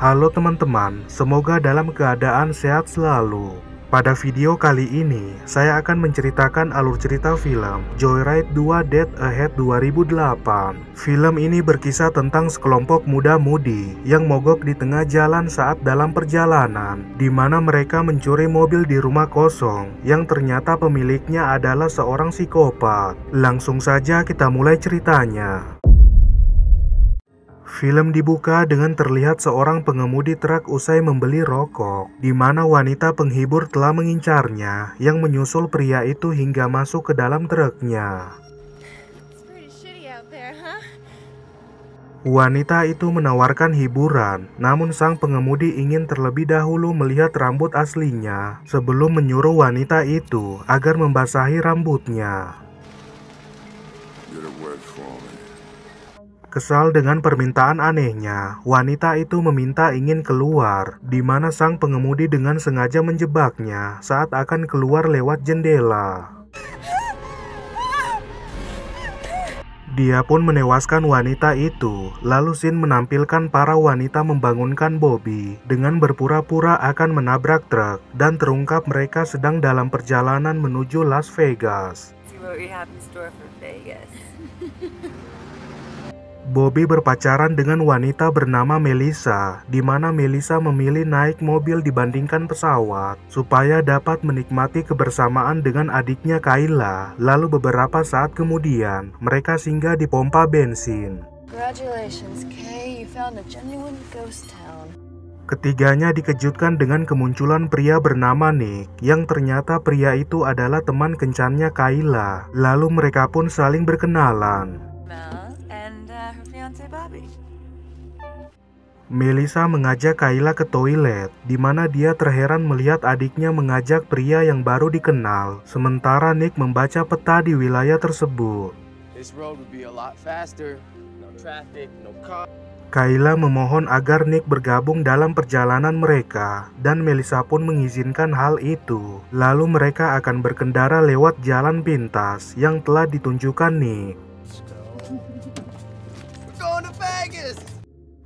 Halo teman-teman, semoga dalam keadaan sehat selalu. Pada video kali ini, saya akan menceritakan alur cerita film Joyride 2 Dead Ahead 2008. Film ini berkisah tentang sekelompok muda-mudi yang mogok di tengah jalan saat dalam perjalanan, di mana mereka mencuri mobil di rumah kosong yang ternyata pemiliknya adalah seorang psikopat. Langsung saja kita mulai ceritanya. Film dibuka dengan terlihat seorang pengemudi truk usai membeli rokok, di mana wanita penghibur telah mengincarnya yang menyusul pria itu hingga masuk ke dalam truknya. Wanita itu menawarkan hiburan, namun sang pengemudi ingin terlebih dahulu melihat rambut aslinya sebelum menyuruh wanita itu agar membasahi rambutnya. Kesal dengan permintaan anehnya, wanita itu meminta ingin keluar, di mana sang pengemudi dengan sengaja menjebaknya saat akan keluar lewat jendela. Dia pun menewaskan wanita itu, lalu Sin menampilkan para wanita membangunkan Bobby dengan berpura-pura akan menabrak truk, dan terungkap mereka sedang dalam perjalanan menuju Las Vegas. Bobby berpacaran dengan wanita bernama Melissa, di mana Melissa memilih naik mobil dibandingkan pesawat supaya dapat menikmati kebersamaan dengan adiknya Kayla. Lalu beberapa saat kemudian, mereka singgah di pompa bensin. Congratulations, Kay. You found a genuine ghost town. Ketiganya dikejutkan dengan kemunculan pria bernama Nick, yang ternyata pria itu adalah teman kencannya Kayla. Lalu mereka pun saling berkenalan. Melissa mengajak Kayla ke toilet, di mana dia terheran melihat adiknya mengajak pria yang baru dikenal, sementara Nick membaca peta di wilayah tersebut. Kayla memohon agar Nick bergabung dalam perjalanan mereka, dan Melissa pun mengizinkan hal itu. Lalu mereka akan berkendara lewat jalan pintas yang telah ditunjukkan Nick.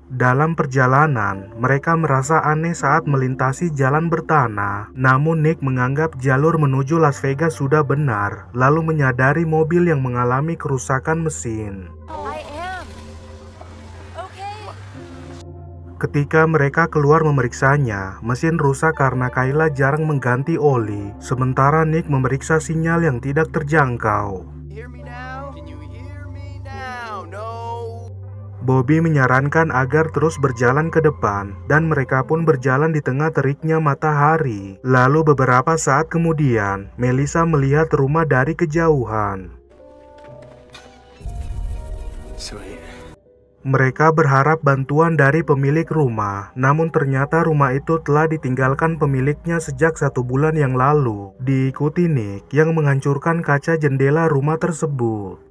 Dalam perjalanan, mereka merasa aneh saat melintasi jalan bertanah. Namun Nick menganggap jalur menuju Las Vegas sudah benar, lalu menyadari mobil yang mengalami kerusakan mesin. Ketika mereka keluar memeriksanya, mesin rusak karena Kayla jarang mengganti oli, sementara Nick memeriksa sinyal yang tidak terjangkau. Bobby menyarankan agar terus berjalan ke depan, dan mereka pun berjalan di tengah teriknya matahari. Lalu beberapa saat kemudian, Melissa melihat rumah dari kejauhan. Mereka berharap bantuan dari pemilik rumah, namun ternyata rumah itu telah ditinggalkan pemiliknya sejak 1 bulan yang lalu. Diikuti Nick yang menghancurkan kaca jendela rumah tersebut.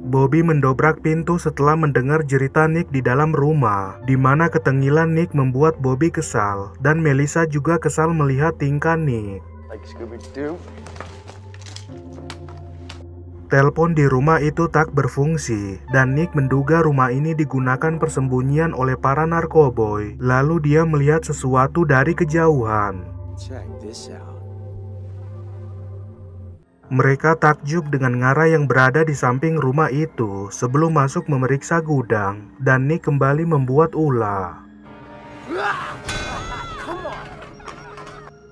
Bobby mendobrak pintu setelah mendengar jeritan Nick di dalam rumah, di mana ketengilan Nick membuat Bobby kesal, dan Melissa juga kesal melihat tingkah Nick. Telepon di rumah itu tak berfungsi, dan Nick menduga rumah ini digunakan persembunyian oleh para narkoboy. Lalu dia melihat sesuatu dari kejauhan. Mereka takjub dengan Ngara yang berada di samping rumah itu sebelum masuk memeriksa gudang, dan Nick kembali membuat ulah.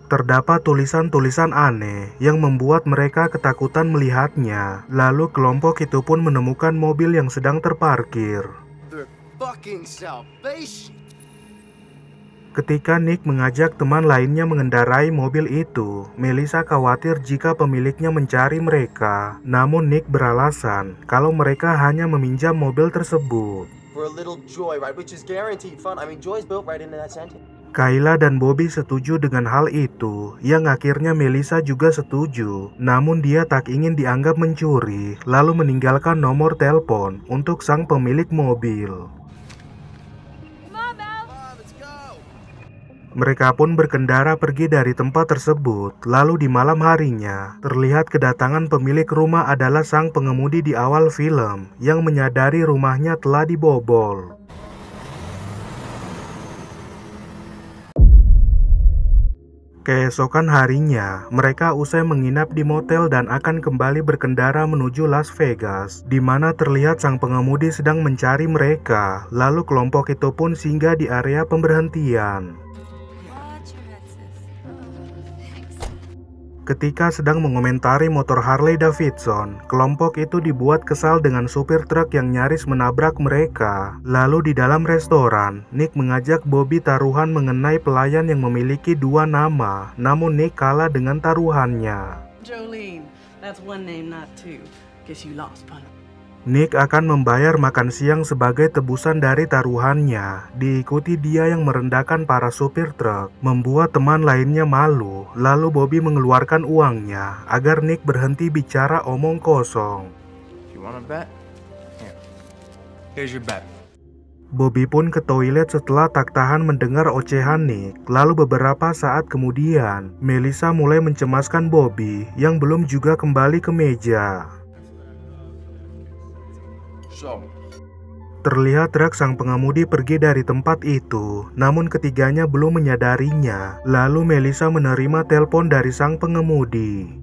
Terdapat tulisan-tulisan aneh yang membuat mereka ketakutan melihatnya. Lalu kelompok itu pun menemukan mobil yang sedang terparkir. Ketika Nick mengajak teman lainnya mengendarai mobil itu, Melissa khawatir jika pemiliknya mencari mereka. Namun Nick beralasan kalau mereka hanya meminjam mobil tersebut. Kayla dan Bobby setuju dengan hal itu, yang akhirnya Melissa juga setuju. Namun dia tak ingin dianggap mencuri, lalu meninggalkan nomor telepon untuk sang pemilik mobil. Mereka pun berkendara pergi dari tempat tersebut. Lalu di malam harinya, terlihat kedatangan pemilik rumah adalah sang pengemudi di awal film yang menyadari rumahnya telah dibobol. Keesokan harinya, mereka usai menginap di motel dan akan kembali berkendara menuju Las Vegas, di mana terlihat sang pengemudi sedang mencari mereka. Lalu kelompok itu pun singgah di area pemberhentian. Ketika sedang mengomentari motor Harley Davidson, kelompok itu dibuat kesal dengan supir truk yang nyaris menabrak mereka. Lalu di dalam restoran, Nick mengajak Bobby taruhan mengenai pelayan yang memiliki dua nama, namun Nick kalah dengan taruhannya. Jolene, that's one name, not two. Guess you lost, partner. Nick akan membayar makan siang sebagai tebusan dari taruhannya. Diikuti dia yang merendahkan para supir truk, membuat teman lainnya malu. Lalu Bobby mengeluarkan uangnya agar Nick berhenti bicara omong kosong. You wanna bet? Here. Here's your bet. Bobby pun ke toilet setelah tak tahan mendengar ocehan Nick. Lalu beberapa saat kemudian, Melissa mulai mencemaskan Bobby yang belum juga kembali ke meja. Terlihat truk sang pengemudi pergi dari tempat itu, namun ketiganya belum menyadarinya. Lalu Melissa menerima telepon dari sang pengemudi.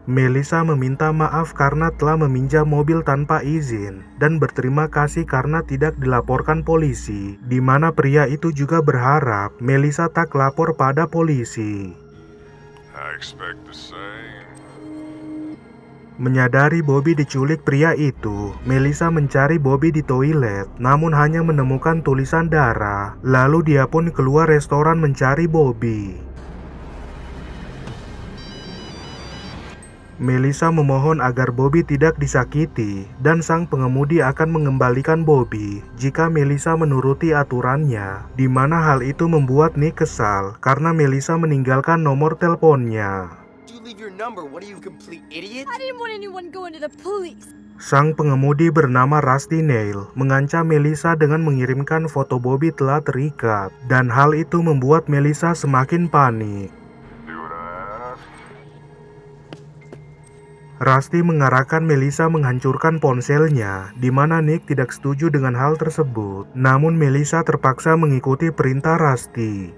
Melissa meminta maaf karena telah meminjam mobil tanpa izin dan berterima kasih karena tidak dilaporkan polisi, di mana pria itu juga berharap Melissa tak lapor pada polisi. I expect the same. Menyadari Bobby diculik pria itu, Melissa mencari Bobby di toilet, namun hanya menemukan tulisan darah. Lalu dia pun keluar restoran mencari Bobby. Melissa memohon agar Bobby tidak disakiti, dan sang pengemudi akan mengembalikan Bobby jika Melissa menuruti aturannya, di mana hal itu membuat Nick kesal karena Melissa meninggalkan nomor teleponnya. Sang pengemudi bernama Rusty Nail mengancam Melissa dengan mengirimkan foto Bobby telah terikat, dan hal itu membuat Melissa semakin panik. Rusty mengarahkan Melissa menghancurkan ponselnya, di mana Nick tidak setuju dengan hal tersebut. Namun Melissa terpaksa mengikuti perintah Rusty.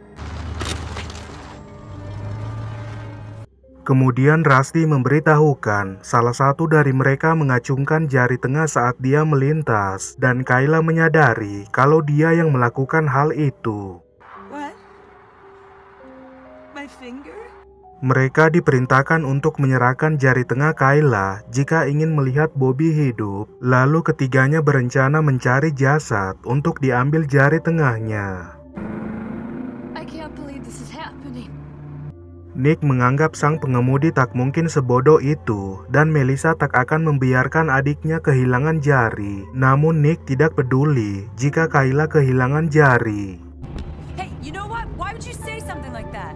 Kemudian Rusty memberitahukan salah satu dari mereka mengacungkan jari tengah saat dia melintas, dan Kayla menyadari kalau dia yang melakukan hal itu. What? My finger? Mereka diperintahkan untuk menyerahkan jari tengah Kayla jika ingin melihat Bobby hidup. Lalu ketiganya berencana mencari jasad untuk diambil jari tengahnya. I can't believe this is happening. Nick menganggap sang pengemudi tak mungkin sebodoh itu, dan Melissa tak akan membiarkan adiknya kehilangan jari. Namun Nick tidak peduli jika Kayla kehilangan jari. Hey, you know what? Why would you say something like that?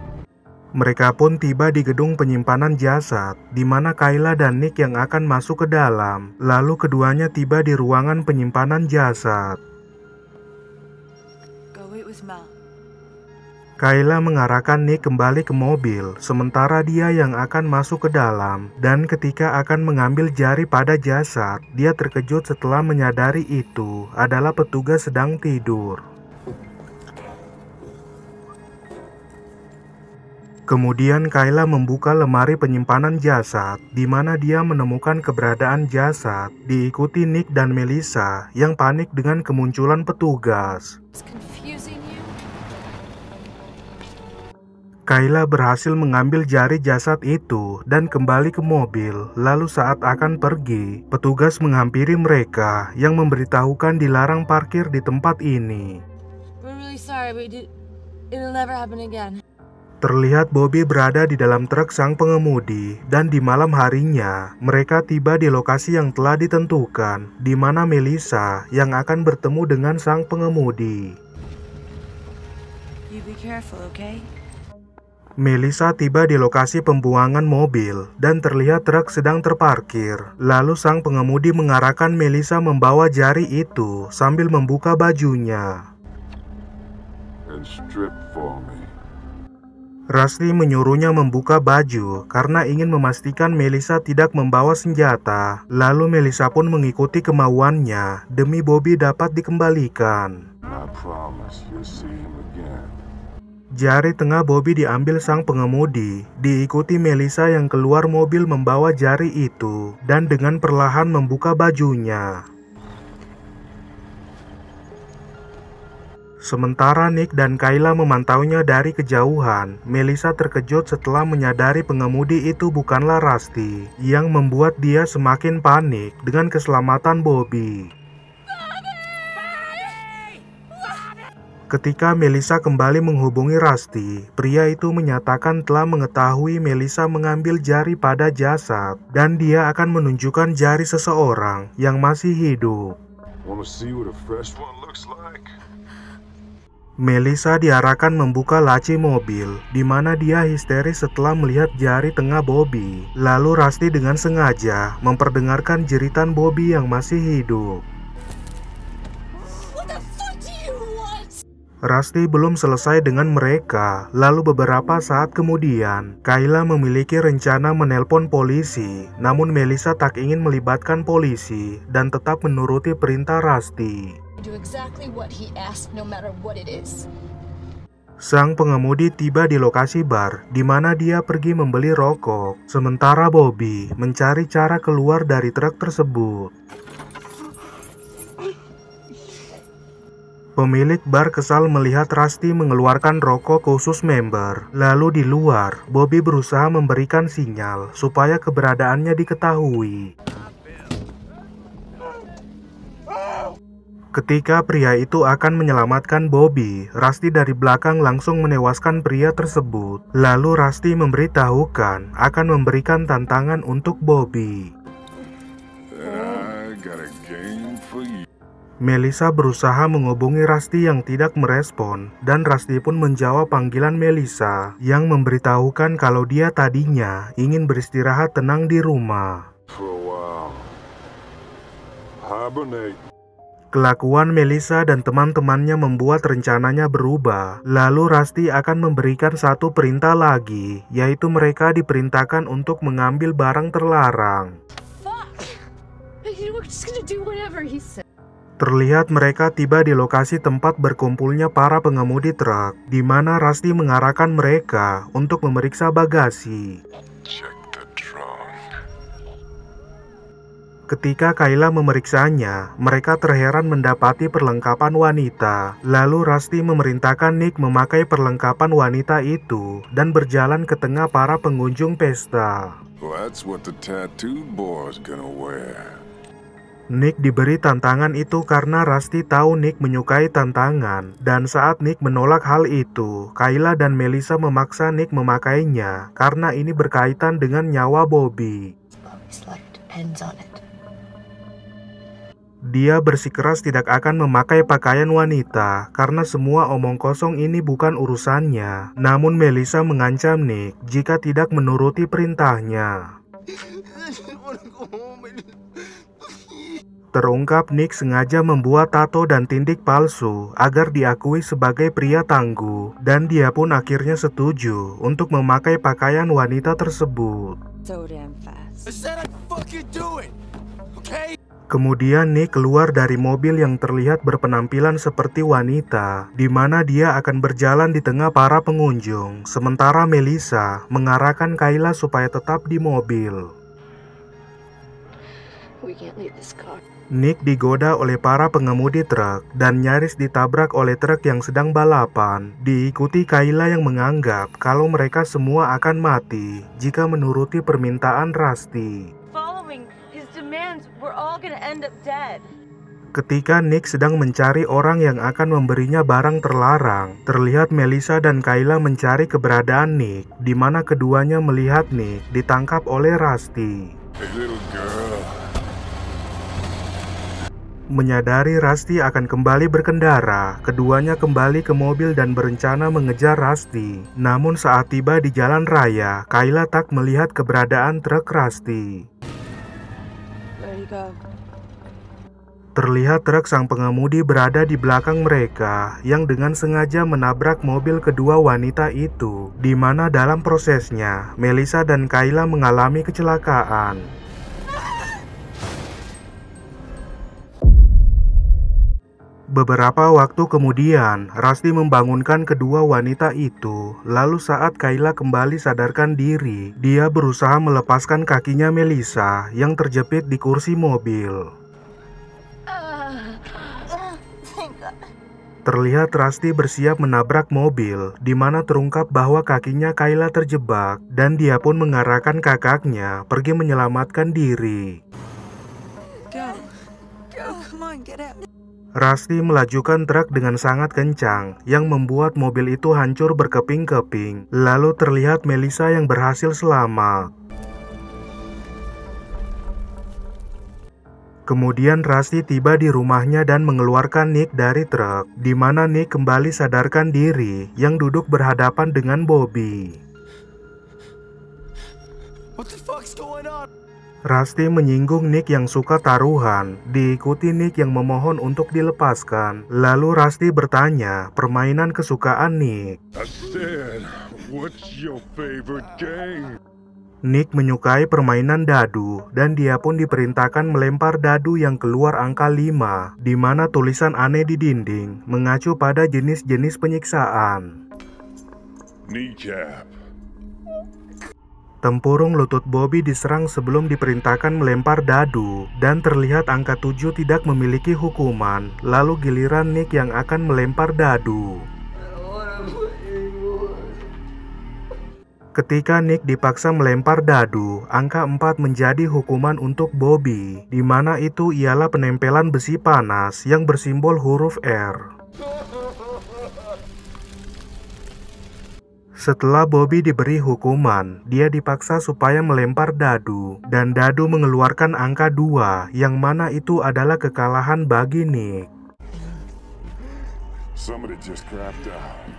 Mereka pun tiba di gedung penyimpanan jasad, di mana Kayla dan Nick yang akan masuk ke dalam. Lalu keduanya tiba di ruangan penyimpanan jasad. Go wait with Mel. Kayla mengarahkan Nick kembali ke mobil, sementara dia yang akan masuk ke dalam. Dan ketika akan mengambil jari pada jasad, dia terkejut setelah menyadari itu adalah petugas sedang tidur. Kemudian Kayla membuka lemari penyimpanan jasad, di mana dia menemukan keberadaan jasad, diikuti Nick dan Melissa yang panik dengan kemunculan petugas. It's confusing you. Kayla berhasil mengambil jari jasad itu dan kembali ke mobil. Lalu saat akan pergi, petugas menghampiri mereka yang memberitahukan dilarang parkir di tempat ini. We're really sorry, but it'll never happen again. Terlihat Bobby berada di dalam truk sang pengemudi, dan di malam harinya, mereka tiba di lokasi yang telah ditentukan, di mana Melissa yang akan bertemu dengan sang pengemudi. You be careful, okay? Melissa tiba di lokasi pembuangan mobil dan terlihat truk sedang terparkir. Lalu sang pengemudi mengarahkan Melissa membawa jari itu sambil membuka bajunya. And strip for me. Rusty menyuruhnya membuka baju karena ingin memastikan Melissa tidak membawa senjata. Lalu Melissa pun mengikuti kemauannya demi Bobby dapat dikembalikan. I promise you'll see him again. Jari tengah Bobby diambil sang pengemudi, diikuti Melissa yang keluar mobil membawa jari itu dan dengan perlahan membuka bajunya. Sementara Nick dan Kayla memantaunya dari kejauhan, Melissa terkejut setelah menyadari pengemudi itu bukanlah Rusty, yang membuat dia semakin panik dengan keselamatan Bobby. Ketika Melissa kembali menghubungi Rusty, pria itu menyatakan telah mengetahui Melissa mengambil jari pada jasad dan dia akan menunjukkan jari seseorang yang masih hidup. Wanna see what a fresh one looks like? Melissa diarahkan membuka laci mobil, di mana dia histeris setelah melihat jari tengah Bobby. Lalu Rusty dengan sengaja memperdengarkan jeritan Bobby yang masih hidup. Rusty belum selesai dengan mereka, lalu beberapa saat kemudian, Kayla memiliki rencana menelpon polisi, namun Melissa tak ingin melibatkan polisi dan tetap menuruti perintah Rusty. Do exactly what he asked, no matter what it is. Sang pengemudi tiba di lokasi bar, di mana dia pergi membeli rokok, sementara Bobby mencari cara keluar dari truk tersebut. Pemilik bar kesal melihat Rusty mengeluarkan rokok khusus member. Lalu di luar, Bobby berusaha memberikan sinyal supaya keberadaannya diketahui. Ketika pria itu akan menyelamatkan Bobby, Rusty dari belakang langsung menewaskan pria tersebut. Lalu Rusty memberitahukan akan memberikan tantangan untuk Bobby. I got a game for you. Melissa berusaha menghubungi Rusty yang tidak merespon, dan Rusty pun menjawab panggilan Melissa yang memberitahukan kalau dia tadinya ingin beristirahat tenang di rumah. For a while. Hibernate. Kelakuan Melissa dan teman-temannya membuat rencananya berubah. Lalu Rusty akan memberikan satu perintah lagi, yaitu mereka diperintahkan untuk mengambil barang terlarang. Fuck! We're just gonna do whatever he said. Terlihat mereka tiba di lokasi tempat berkumpulnya para pengemudi truk, di mana Rusty mengarahkan mereka untuk memeriksa bagasi. Check the trunk. Ketika Kayla memeriksanya, mereka terheran mendapati perlengkapan wanita. Lalu Rusty memerintahkan Nick memakai perlengkapan wanita itu dan berjalan ke tengah para pengunjung pesta. Well, that's what the tattooed boy's gonna wear. Nick diberi tantangan itu karena Rusty tahu Nick menyukai tantangan, dan saat Nick menolak hal itu, Kayla dan Melissa memaksa Nick memakainya karena ini berkaitan dengan nyawa Bobby. Bobby's life depends on it. Dia bersikeras tidak akan memakai pakaian wanita karena semua omong kosong ini bukan urusannya. Namun Melissa mengancam Nick jika tidak menuruti perintahnya. Terungkap Nick sengaja membuat tato dan tindik palsu agar diakui sebagai pria tangguh, dan dia pun akhirnya setuju untuk memakai pakaian wanita tersebut. So damn fast. Kemudian Nick keluar dari mobil yang terlihat berpenampilan seperti wanita, di mana dia akan berjalan di tengah para pengunjung, sementara Melissa mengarahkan Kayla supaya tetap di mobil. We can't leave this car. Nick digoda oleh para pengemudi truk dan nyaris ditabrak oleh truk yang sedang balapan. Diikuti Kayla yang menganggap kalau mereka semua akan mati jika menuruti permintaan Rusty. Following his demands, we're all gonna end up dead. Ketika Nick sedang mencari orang yang akan memberinya barang terlarang, terlihat Melissa dan Kayla mencari keberadaan Nick, di mana keduanya melihat Nick ditangkap oleh Rusty. Hey, little girl. Menyadari Rusty akan kembali berkendara, keduanya kembali ke mobil dan berencana mengejar Rusty. Namun saat tiba di jalan raya, Kayla tak melihat keberadaan truk Rusty. Where'd he go? Terlihat truk sang pengemudi berada di belakang mereka yang dengan sengaja menabrak mobil kedua wanita itu, di mana dalam prosesnya Melissa dan Kayla mengalami kecelakaan. Beberapa waktu kemudian, Rusty membangunkan kedua wanita itu. Lalu saat Kayla kembali sadarkan diri, dia berusaha melepaskan kakinya Melissa yang terjepit di kursi mobil. Terlihat Rusty bersiap menabrak mobil, di mana terungkap bahwa kakinya Kayla terjebak, dan dia pun mengarahkan kakaknya pergi menyelamatkan diri. Go, come on, get out. Rusty melajukan truk dengan sangat kencang, yang membuat mobil itu hancur berkeping-keping. Lalu terlihat Melissa yang berhasil selamat. Kemudian Rusty tiba di rumahnya dan mengeluarkan Nick dari truk, di mana Nick kembali sadarkan diri yang duduk berhadapan dengan Bobby. What the fuck's going on? Rusty menyinggung Nick yang suka taruhan, diikuti Nick yang memohon untuk dilepaskan. Lalu Rusty bertanya permainan kesukaan Nick. I said, what's your favorite game? Nick menyukai permainan dadu, dan dia pun diperintahkan melempar dadu yang keluar angka 5, di mana tulisan aneh di dinding mengacu pada jenis-jenis penyiksaan. Kneecap. Tempurung lutut Bobby diserang sebelum diperintahkan melempar dadu, dan terlihat angka 7 tidak memiliki hukuman. Lalu giliran Nick yang akan melempar dadu. Ketika Nick dipaksa melempar dadu, angka 4 menjadi hukuman untuk Bobby, di mana itu ialah penempelan besi panas yang bersimbol huruf R. Setelah Bobby diberi hukuman, dia dipaksa supaya melempar dadu, dan dadu mengeluarkan angka 2, yang mana itu adalah kekalahan bagi Nick. Somebody just crapped out.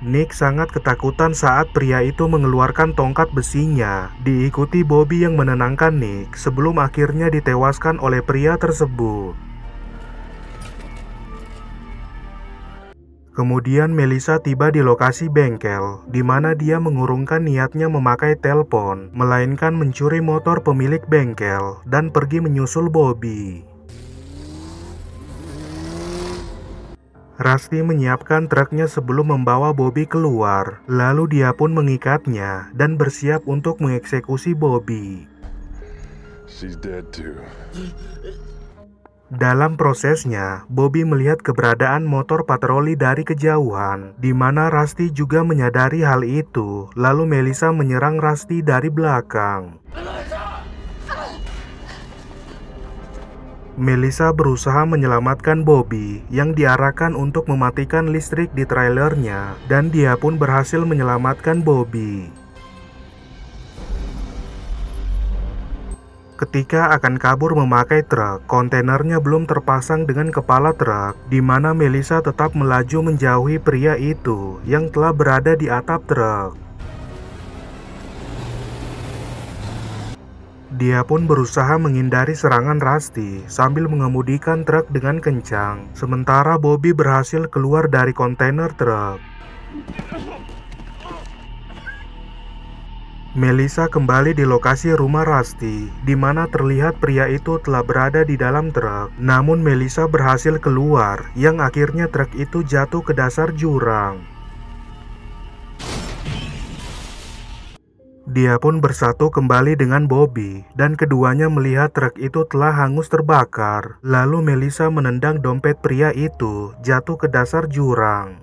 Nick sangat ketakutan saat pria itu mengeluarkan tongkat besinya, diikuti Bobby yang menenangkan Nick sebelum akhirnya ditewaskan oleh pria tersebut. Kemudian Melissa tiba di lokasi bengkel, di mana dia mengurungkan niatnya memakai telepon, melainkan mencuri motor pemilik bengkel dan pergi menyusul Bobby. Rusty menyiapkan truknya sebelum membawa Bobby keluar, lalu dia pun mengikatnya dan bersiap untuk mengeksekusi Bobby. She's dead too. Dalam prosesnya, Bobby melihat keberadaan motor patroli dari kejauhan, di mana Rusty juga menyadari hal itu. Lalu Melissa menyerang Rusty dari belakang. Melissa berusaha menyelamatkan Bobby yang diarahkan untuk mematikan listrik di trailernya, dan dia pun berhasil menyelamatkan Bobby. Ketika akan kabur memakai truk, kontainernya belum terpasang dengan kepala truk, di mana Melissa tetap melaju menjauhi pria itu yang telah berada di atap truk. Dia pun berusaha menghindari serangan Rusty sambil mengemudikan truk dengan kencang, sementara Bobby berhasil keluar dari kontainer truk. Melissa kembali di lokasi rumah Rusty, di mana terlihat pria itu telah berada di dalam truk. Namun Melissa berhasil keluar, yang akhirnya truk itu jatuh ke dasar jurang. Dia pun bersatu kembali dengan Bobby, dan keduanya melihat truk itu telah hangus terbakar. Lalu Melissa menendang dompet pria itu jatuh ke dasar jurang.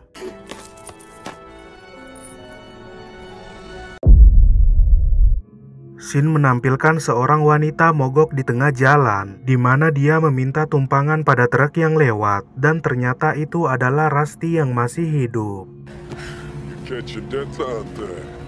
Scene menampilkan seorang wanita mogok di tengah jalan, di mana dia meminta tumpangan pada truk yang lewat, dan ternyata itu adalah Rusty yang masih hidup. Catch your death out there.